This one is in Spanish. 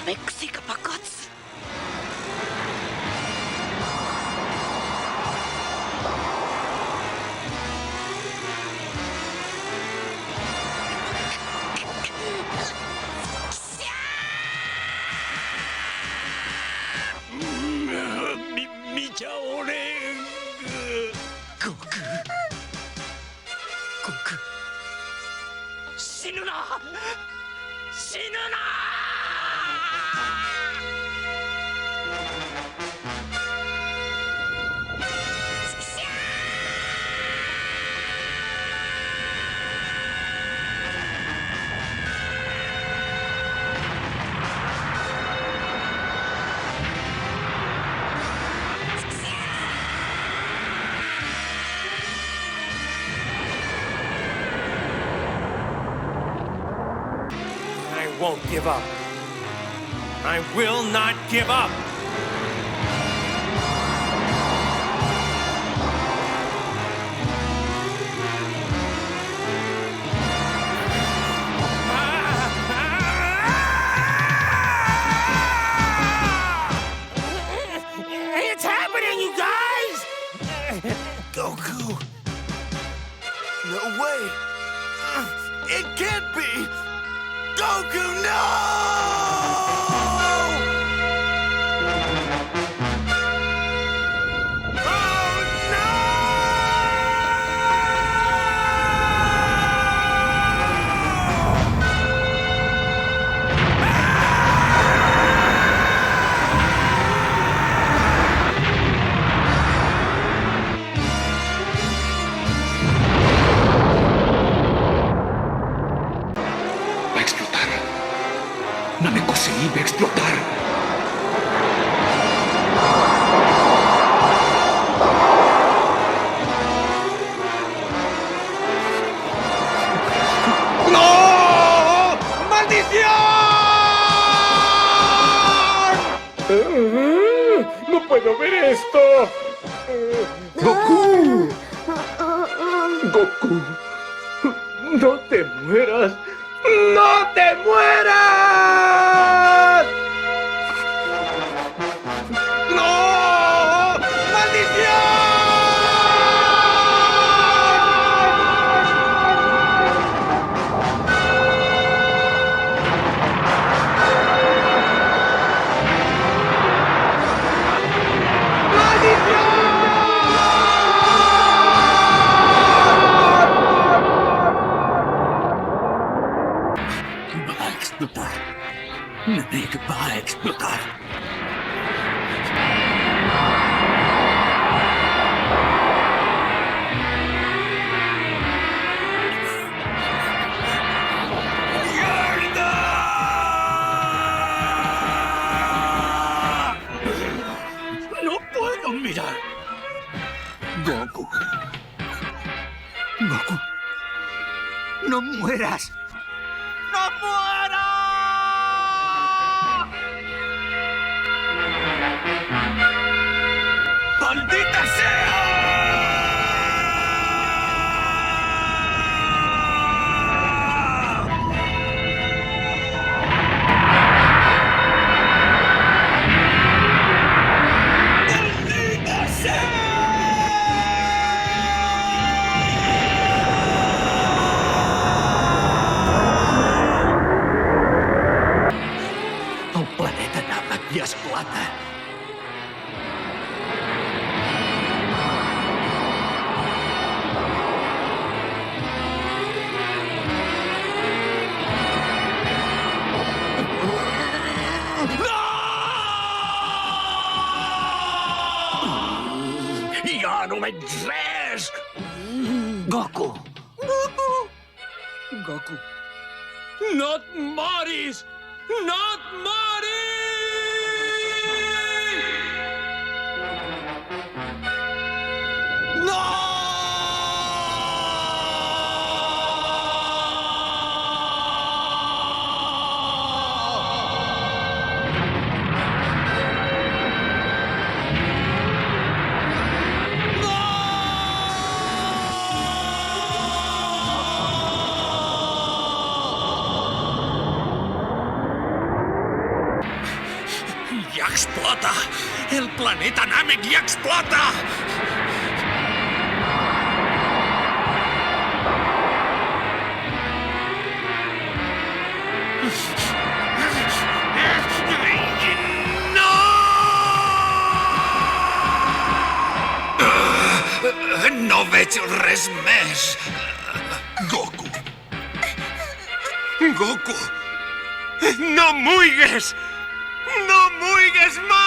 メック星が爆発。見ちゃおれん。悟空、悟空、死ぬな、死ぬな。I won't give up. I will not give up. It's happening, you guys! Goku! No way! It can't be! Goku, no! Va a explotar. Namekusei va a explotar. ¡No! ¡Maldición! ¡No puedo ver esto! ¡Goku! ¡Goku! ¡No te mueras! ¡No te mueras! ¡No! ¡Maldición! Va a explotar. Namek va a explotar. No puedo mirar. Goku. Goku. No mueras. ¡No mueras! ¡Maldita sea! ¡Maldita sea! El planeta Namek ja esclata. Ja no veig res! Goku! Goku! Goku! No et moris! No et moris! No! explota! El planeta Namek ja explota! No veig res més. Goku. Goku! No muigues! No muigues mai!